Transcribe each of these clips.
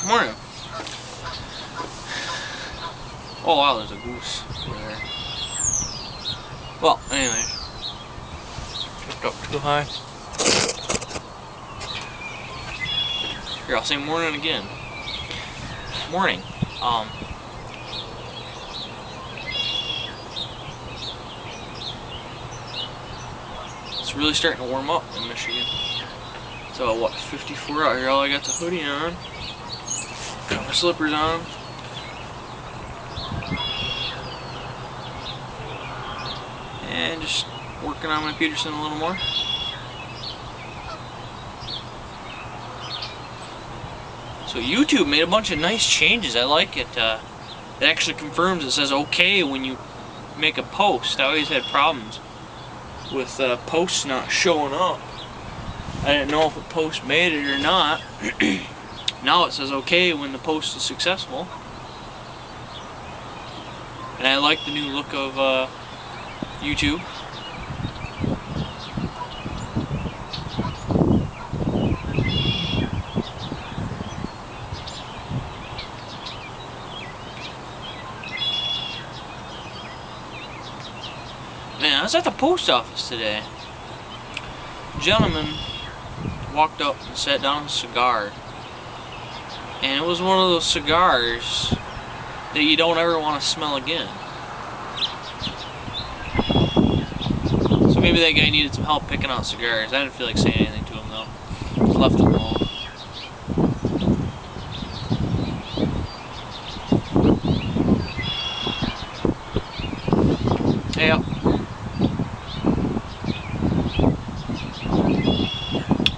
Morning. Oh wow, there's a goose over there. Well, anyways. Picked up too high. Here, I'll say morning again. Morning. It's really starting to warm up in Michigan. So what, 54 out here, all I got's a hoodie on. Got my slippers on. And just working on my Peterson a little more. So YouTube made a bunch of nice changes. I like it. It actually confirms, it says okay when you make a post. I always had problems with posts not showing up. I didn't know if a post made it or not. Now it says okay when the post is successful. And I like the new look of YouTube. Man, I was at the post office today. A gentleman walked up and sat down a cigar. And it was one of those cigars that you don't ever want to smell again. So maybe that guy needed some help picking out cigars. I didn't feel like saying anything to him though. Just left him alone. Hey up.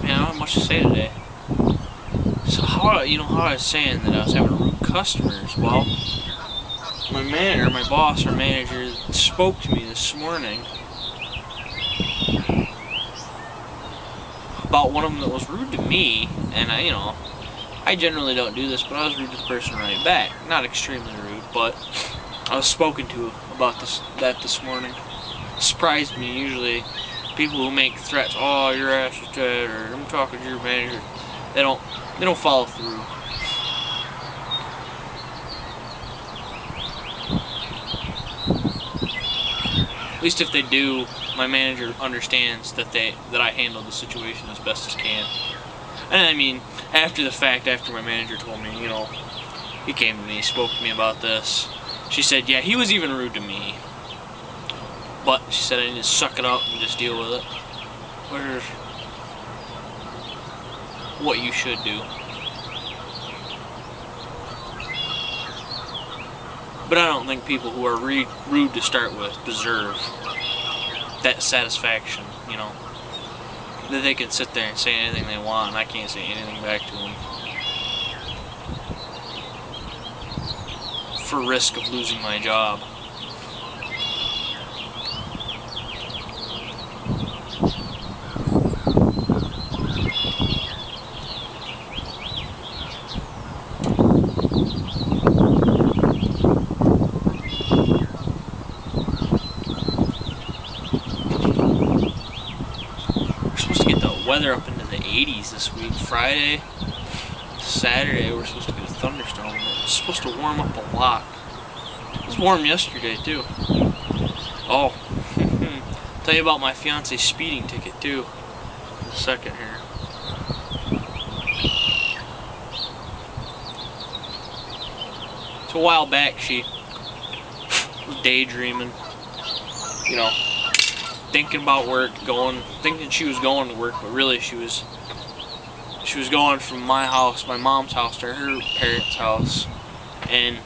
Man, I don't have much to say today. So how I was saying that I was having rude customers. Well, my boss or manager spoke to me this morning about one of them that was rude to me, and I generally don't do this, but I was rude to the person right back. Not extremely rude, but I was spoken to about this morning. It surprised me. Usually, people who make threats, "Oh, your ass is dead," or "I'm talking to your manager," they don't follow through. At least if they do, my manager understands that I handled the situation as best as can. And I mean, after the fact, after my manager told me, he came to me, spoke to me about this. She said, yeah, he was even rude to me. But she said I need to suck it up and just deal with it. Which is what you should do. But I don't think people who are rude to start with deserve that satisfaction, that they can sit there and say anything they want and I can't say anything back to them for risk of losing my job. Weather up into the 80s this week. Friday, Saturday, we're supposed to get a thunderstorm. It's supposed to warm up a lot. It was warm yesterday too. Oh, tell you about my fiance's speeding ticket too. In a second here. So a while back, she was daydreaming. Thinking about work, thinking she was going to work, but really she was going from my house, my mom's house, to her parents' house, and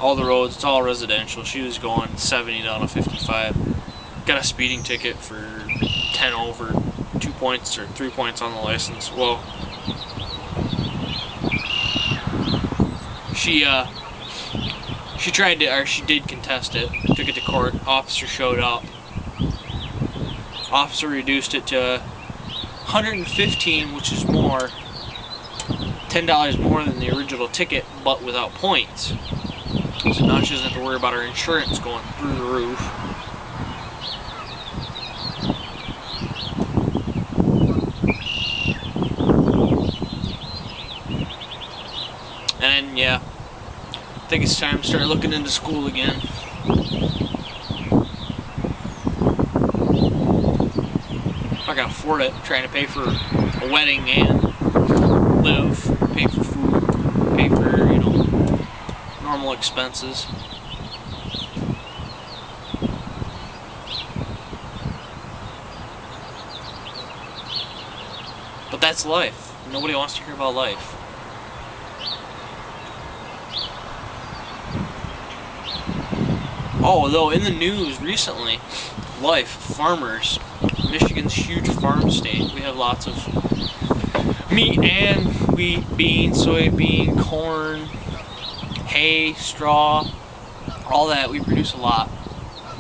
all the roads, it's all residential. She was going 70 down to 55. Got a speeding ticket for 10 over, 2 points or 3 points on the license. Well, she did contest it, took it to court. Officer showed up. Officer reduced it to 115, which is more, $10 more than the original ticket, but without points. So now she doesn't have to worry about her insurance going through the roof. And yeah, I think it's time to start looking into school again. If I can afford it, trying to pay for a wedding and live, pay for food, pay for, normal expenses. But that's life. Nobody wants to hear about life. Oh, though, in the news recently, farmers, Michigan's huge farm state. We have lots of meat and wheat, beans, soybean, corn, hay, straw, all that. We produce a lot.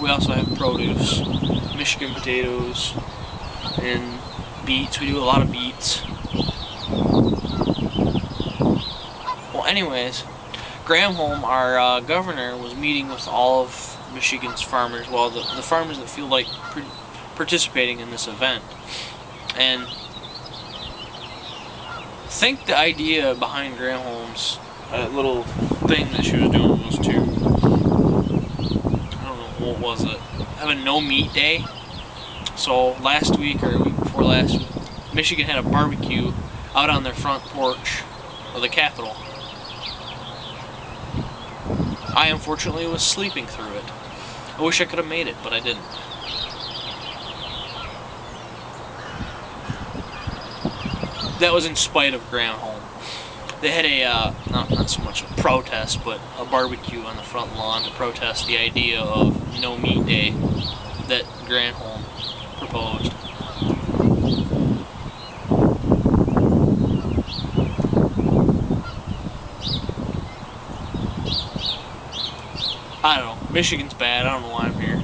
We also have produce, Michigan potatoes, and beets. We do a lot of beets. Well, anyways, Granholm, our governor, was meeting with all of Michigan's farmers, well, the farmers that feel like participating in this event. And I think the idea behind Granholm's little thing that she was doing was to, I don't know, what was it? Have a no meat day. So last week or week before last, Michigan had a barbecue out on their front porch of the Capitol. I unfortunately was sleeping through it. I wish I could have made it, but I didn't. That was in spite of Granholm. They had a, not so much a protest, but a barbecue on the front lawn to protest the idea of no meat day that Granholm proposed. I don't know. Michigan's bad. I don't know why I'm here.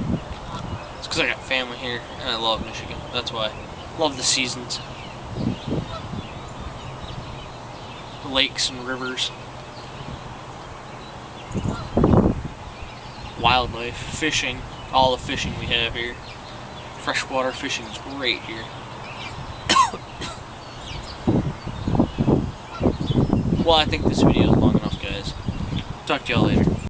It's because I got family here, and I love Michigan. That's why. Love the seasons. The lakes and rivers. Wildlife. Fishing. All the fishing we have here. Freshwater fishing is great here. Well, I think this video is long enough, guys. Talk to y'all later.